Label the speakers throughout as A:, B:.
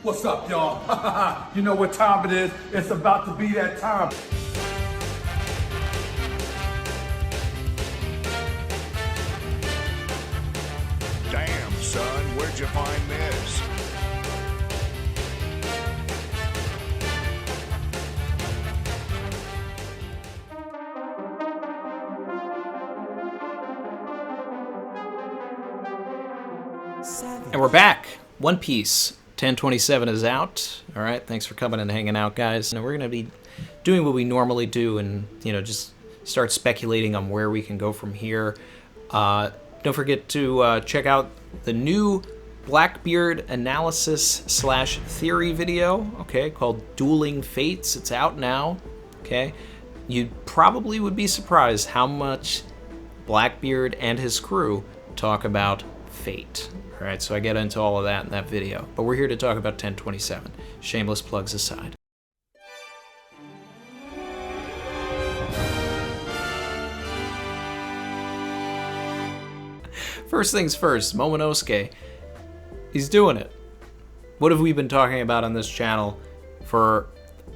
A: What's up, y'all? You know what time it is? It's about to be that time.
B: Damn, son, where'd you find this?
C: And we're back. One Piece 1027 is out. All right, thanks for coming and hanging out, guys. And we're going to be doing what we normally do and, just start speculating on where we can go from here. Don't forget to check out the new Blackbeard analysis/theory video, okay, called Dueling Fates. It's out now, okay? You probably would be surprised how much Blackbeard and his crew talk about fate. All right, so I get into all of that in that video. But we're here to talk about 1027. Shameless plugs aside. First things first, Momonosuke. He's doing it. What have we been talking about on this channel for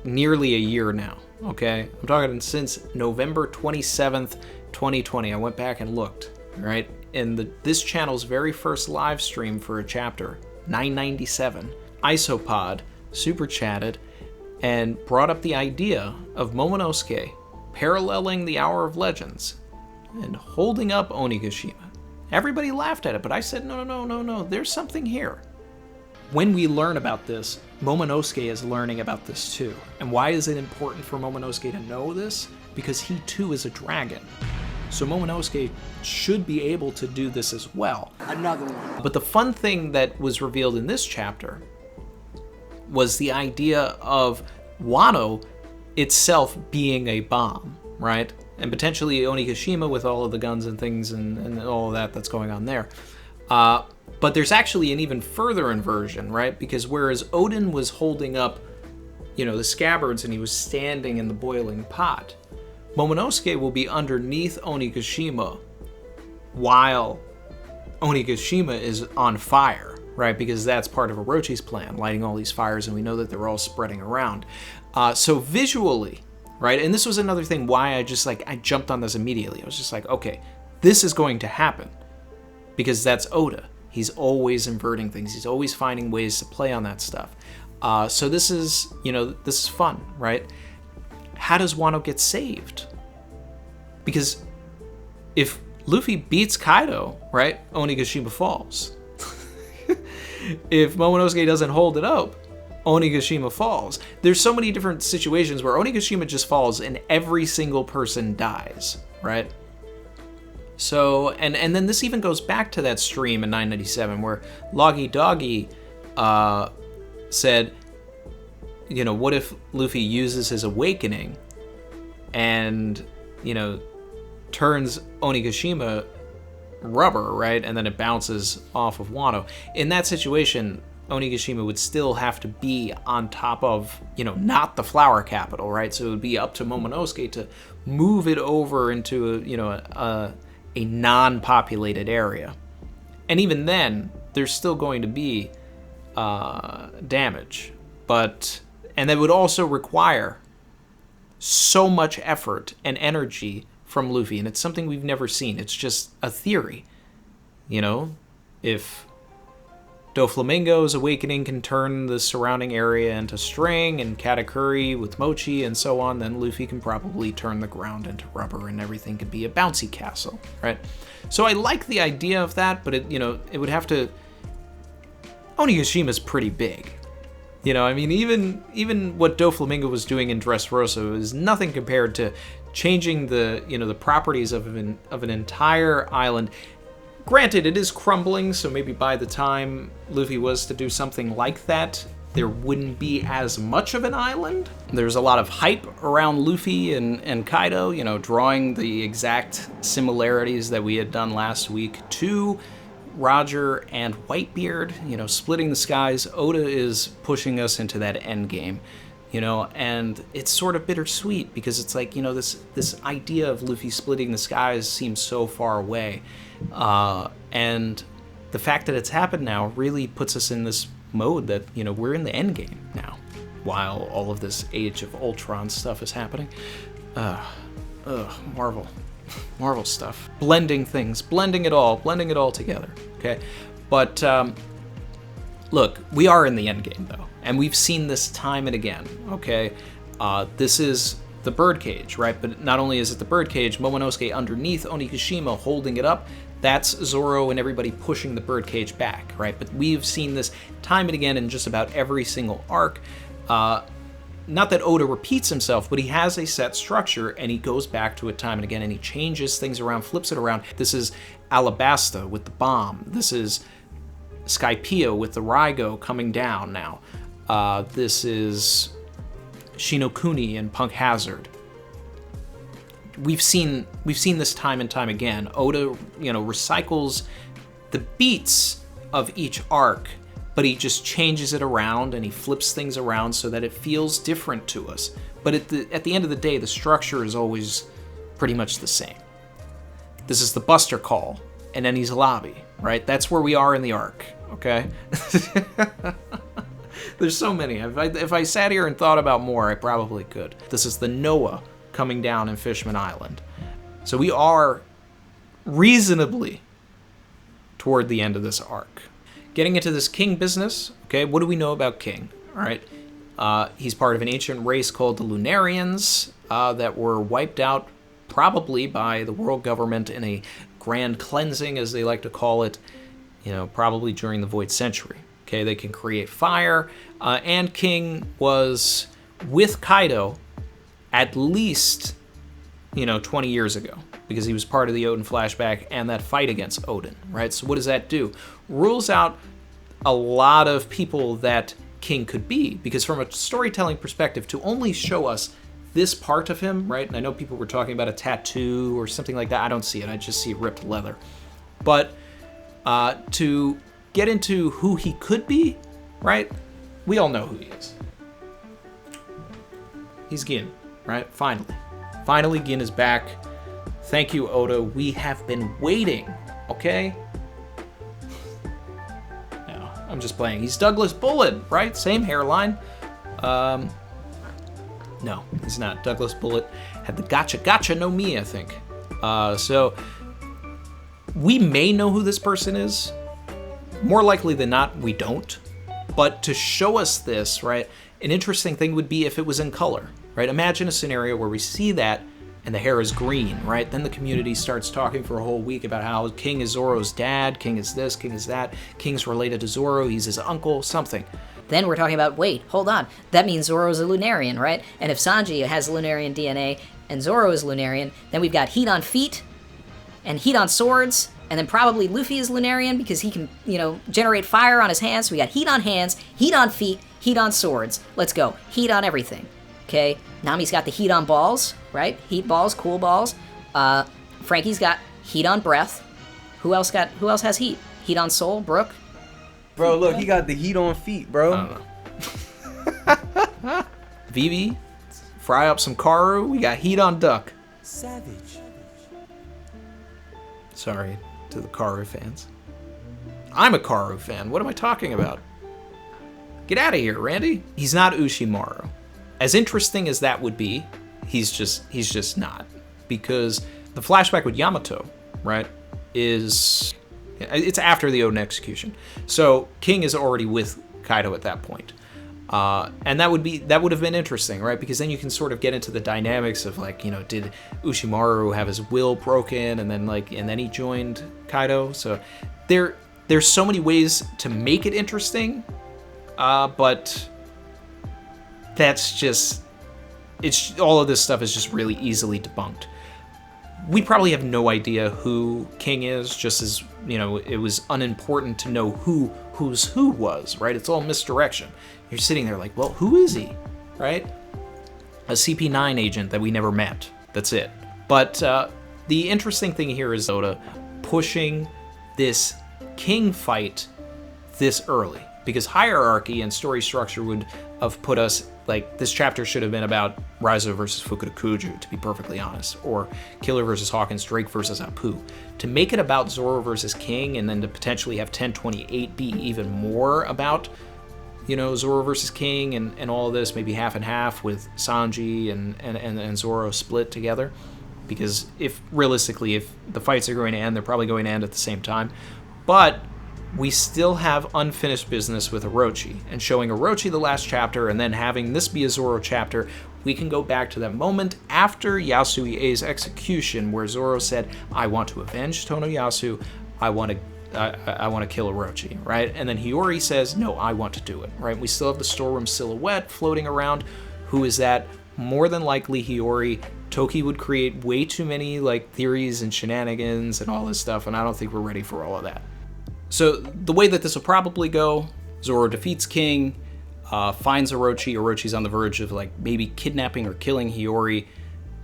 C: nearly a year now, okay? I'm talking since November 27th, 2020. I went back and looked, all right? In this channel's very first live stream for a chapter, 997, Isopod super chatted and brought up the idea of Momonosuke paralleling the Hour of Legends and holding up Onigashima. Everybody laughed at it, but I said, no, there's something here. When we learn about this, Momonosuke is learning about this too. And why is it important for Momonosuke to know this? Because he too is a dragon. So Momonosuke should be able to do this as well.
D: Another one.
C: But the fun thing that was revealed in this chapter was the idea of Wano itself being a bomb, right? And potentially Onigashima with all of the guns and things and all of that's going on there. But there's actually an even further inversion, right? Because whereas Odin was holding up, the scabbards and he was standing in the boiling pot, Momonosuke will be underneath Onigashima while Onigashima is on fire, right? Because that's part of Orochi's plan, lighting all these fires, and we know that they're all spreading around. So visually, right? And this was another thing why I jumped on this immediately. I was just like, okay, this is going to happen because that's Oda. He's always inverting things. He's always finding ways to play on that stuff. So this is, this is fun, right? How does Wano get saved? Because if Luffy beats Kaido, right, Onigashima falls. If Momonosuke doesn't hold it up, Onigashima falls. There's so many different situations where Onigashima just falls and every single person dies, right? So, and then this even goes back to that stream in 997 where Loggy Doggy said, what if Luffy uses his awakening and, turns Onigashima rubber, right? And then it bounces off of Wano. In that situation, Onigashima would still have to be on top of, not the flower capital, right? So it would be up to Momonosuke to move it over into, a non-populated area. And even then, there's still going to be damage. And that would also require so much effort and energy from Luffy, and it's something we've never seen. It's just a theory. If Doflamingo's awakening can turn the surrounding area into string, and Katakuri with Mochi and so on, then Luffy can probably turn the ground into rubber and everything could be a bouncy castle, right? So I like the idea of that, but it would have to... Onigashima's pretty big. Even what Doflamingo was doing in Dressrosa is nothing compared to changing the properties of an entire island. Granted, it is crumbling, so maybe by the time Luffy was to do something like that, there wouldn't be as much of an island. There's a lot of hype around Luffy and Kaido, drawing the exact similarities that we had done last week to Roger and Whitebeard, splitting the skies. Oda is pushing us into that end game, and it's sort of bittersweet because it's like, this idea of Luffy splitting the skies seems so far away. And the fact that it's happened now really puts us in this mode that, we're in the end game now, while all of this Age of Ultron stuff is happening. Marvel stuff. Blending things, blending it all together, okay? But, look, we are in the end game, though, and we've seen this time and again, okay? This is the birdcage, right? But not only is it the birdcage, Momonosuke underneath Onigashima holding it up. That's Zoro and everybody pushing the birdcage back, right? But we've seen this time and again in just about every single arc. Not that Oda repeats himself, but he has a set structure, and he goes back to it time and again, and he changes things around, flips it around. This is Alabasta with the bomb. This is Skypiea with the Raigo coming down now. This is Shinokuni and Punk Hazard. We've seen this time and time again. Oda, recycles the beats of each arc, but he just changes it around and he flips things around so that it feels different to us. But at the end of the day, the structure is always pretty much the same. This is the Buster Call and Eni's Lobby, right? That's where we are in the arc, okay? There's so many. If I sat here and thought about more, I probably could. This is the Noah coming down in Fishman Island. So we are reasonably toward the end of this arc. Getting into this King business, okay, what do we know about King? All right, he's part of an ancient race called the Lunarians that were wiped out probably by the world government in a grand cleansing, as they like to call it, probably during the Void Century. Okay, they can create fire, and King was with Kaido at least, 20 years ago, because he was part of the Odin flashback and that fight against Odin, right? So what does that do? Rules out a lot of people that King could be, because from a storytelling perspective, to only show us this part of him, right? And I know people were talking about a tattoo or something like that. I don't see it. I just see ripped leather. But to get into who he could be, right? We all know who he is. He's Gin, right? Finally, Gin is back. Thank you, Oda. We have been waiting, okay? No, I'm just playing. He's Douglas Bullet, right? Same hairline. No, he's not. Douglas Bullet had the gotcha no me, I think. So we may know who this person is. More likely than not, we don't. But to show us this, right, an interesting thing would be if it was in color, right? Imagine a scenario where we see that and the hair is green, right? Then the community starts talking for a whole week about how King is Zoro's dad, King is this, King is that, King's related to Zoro, he's his uncle, something.
D: Then we're talking about, wait, hold on, that means Zoro's a Lunarian, right? And if Sanji has Lunarian DNA and Zoro is Lunarian, then we've got heat on feet and heat on swords, and then probably Luffy is Lunarian because he can, generate fire on his hands. So we got heat on hands, heat on feet, heat on swords. Let's go. Heat on everything. Okay? Nami's got the heat on balls, right? Heat balls, cool balls. Frankie's got heat on breath. Who else has heat? Heat on soul, Brook.
E: Bro, look, he got the heat on feet, bro.
C: I don't know. Vivi, fry up some Karu. We got heat on duck.
E: Savage.
C: Sorry to the Karu fans. I'm a Karu fan. What am I talking about? Get out of here, Randy. He's not Ushimaru. As interesting as that would be, he's just not. Because the flashback with Yamato, right, it's after the Odin execution. So King is already with Kaido at that point. And that would have been interesting, right? Because then you can sort of get into the dynamics of did Ushimaru have his will broken and then he joined Kaido? So there's so many ways to make it interesting, but all of this stuff is just really easily debunked. We probably have no idea who King is, just as, it was unimportant to know who's who was, right? It's all misdirection. You're sitting there like, well, who is he, right? A CP9 agent that we never met. That's it. But the interesting thing here is Oda pushing this King fight this early, because hierarchy and story structure would have put us, this chapter should have been about Raizo versus Fukurokuju, to be perfectly honest, or Killer versus Hawkins, Drake versus Apu. To make it about Zoro versus King, and then to potentially have 1028 be even more about Zoro versus King and all of this, maybe half and half with Sanji and Zoro split together. Because if the fights are going to end, they're probably going to end at the same time. But we still have unfinished business with Orochi. And showing Orochi the last chapter and then having this be a Zoro chapter, we can go back to that moment after Yasuie's execution where Zoro said, I want to avenge Tonoyasu, I want to kill Orochi, right? And then Hiyori says, no, I want to do it, right? We still have the storeroom silhouette floating around. Who is that? More than likely Hiyori. Toki would create way too many theories and shenanigans and all this stuff, and I don't think we're ready for all of that. So the way that this will probably go, Zoro defeats King, finds Orochi. Orochi's on the verge of maybe kidnapping or killing Hiyori.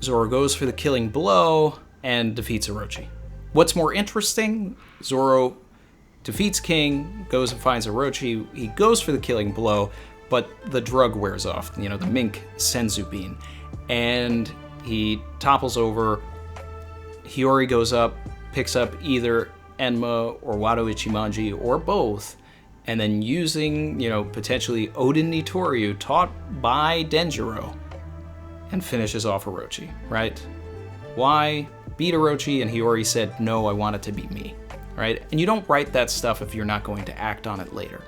C: Zoro goes for the killing blow and defeats Orochi. What's more interesting, Zoro defeats King, goes and finds Orochi. He goes for the killing blow, but the drug wears off, the mink senzu bean. And he topples over. Hiyori goes up, picks up either Enma or Wado Ichimonji or both, and then using, potentially Oden Nitoryu taught by Denjiro, and finishes off Orochi, right? Why? Beat Orochi, and Hiyori said, no, I want it to be me, right? And you don't write that stuff if you're not going to act on it later.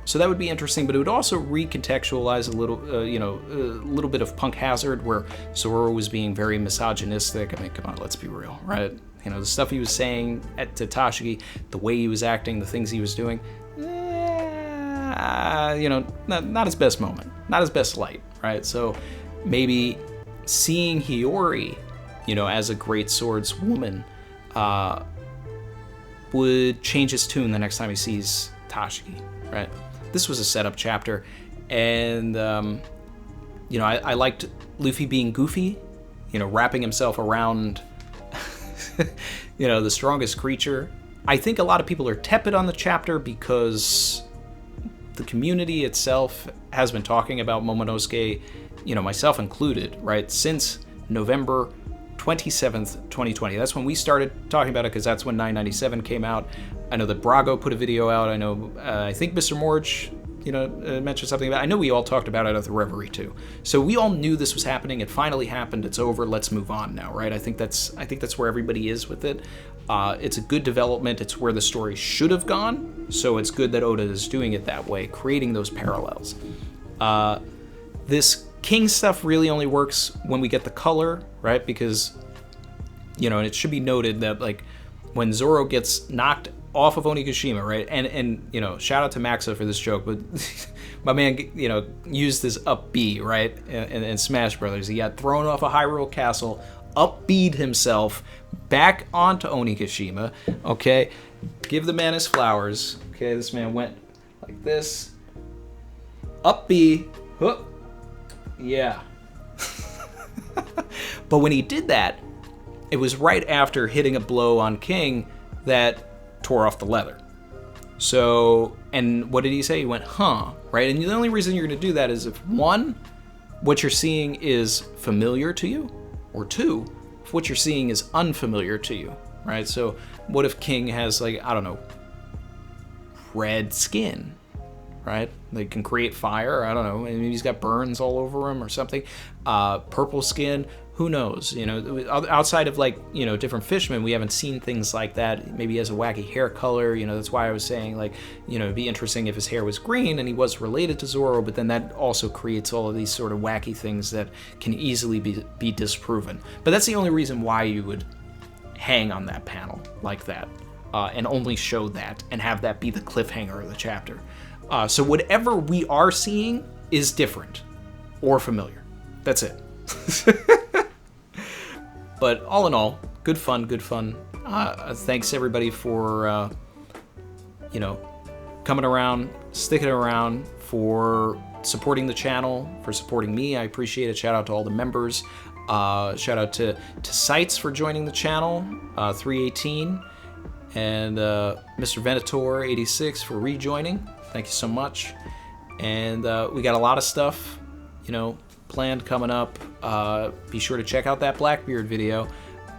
C: So that would be interesting, but it would also recontextualize a little bit of Punk Hazard, where Zoro was being very misogynistic. I mean, come on, let's be real, right? The stuff he was saying to Tashigi, the way he was acting, the things he was doing, not his best moment, not his best light, right? So maybe seeing Hiyori, as a great swordswoman, would change his tune the next time he sees Tashigi, right? This was a setup chapter, and I liked Luffy being goofy, wrapping himself around the strongest creature. I think a lot of people are tepid on the chapter because the community itself has been talking about Momonosuke, myself included, right, since November 27th, 2020. That's when we started talking about it, because that's when 997 came out. I know that Brago put a video out. I know, I think Mr. Morge, mentioned something about it. I know we all talked about it at the Reverie too. So we all knew this was happening. It finally happened. It's over. Let's move on now, right? I think that's where everybody is with it. It's a good development. It's where the story should have gone. So it's good that Oda is doing it that way, creating those parallels. This King stuff really only works when we get the color, right? Because, and it should be noted that when Zoro gets knocked off of Onigashima, right? And shout out to Maxa for this joke, but my man, used this up B, right? In Smash Brothers. He got thrown off a Hyrule Castle, up B'd himself back onto Onigashima, okay? Give the man his flowers, okay? This man went like this, up B, whoop, yeah. But when he did that, it was right after hitting a blow on King that tore off the leather. So, and what did he say? He went, huh, right? And the only reason you're going to do that is if, one, what you're seeing is familiar to you, or two, if what you're seeing is unfamiliar to you, right? So what if King has, red skin, right? They can create fire, I don't know, maybe he's got burns all over him or something. Purple skin, who knows? Outside of different fishmen, we haven't seen things like that. Maybe he has a wacky hair color, that's why I was saying it'd be interesting if his hair was green and he was related to Zoro, but then that also creates all of these sort of wacky things that can easily be disproven. But that's the only reason why you would hang on that panel like that, and only show that and have that be the cliffhanger of the chapter. So whatever we are seeing is different or familiar. That's it. But all in all, good fun. Thanks everybody for, coming around, sticking around, for supporting the channel, for supporting me. I appreciate it. Shout out to all the members. Shout out to Sites for joining the channel, 318, and Mr. Venator 86 for rejoining. Thank you so much. And we got a lot of stuff, planned coming up. Be sure to check out that Blackbeard video.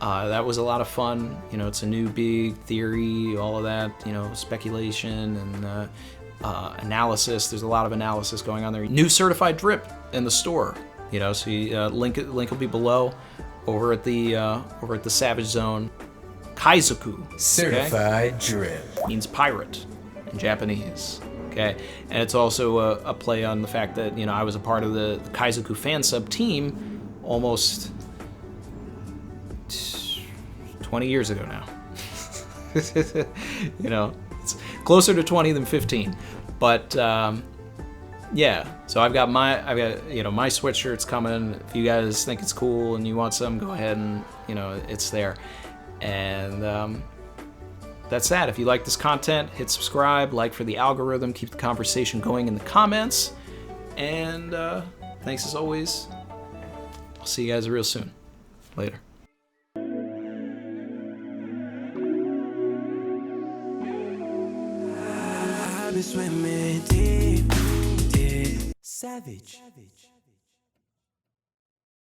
C: That was a lot of fun. It's a new big theory, all of that, speculation, and analysis. There's a lot of analysis going on there. New certified drip in the store. You know, so link will be below over at the Savage Zone. Kaizoku.
F: Certified drip.
C: Means pirate in Japanese. Okay, and it's also a play on the fact that, you know, I was a part of the Kaizoku fan sub team almost 20 years ago now. You know, it's closer to 20 than 15. But yeah, so I've got my sweatshirts coming. If you guys think it's cool and you want some, go ahead and, you know, it's there. And that's that. If you like this content, hit subscribe, like for the algorithm, keep the conversation going in the comments. And thanks as always. I'll see you guys real soon. Later.
E: I've been swimming deep, deep. Savage.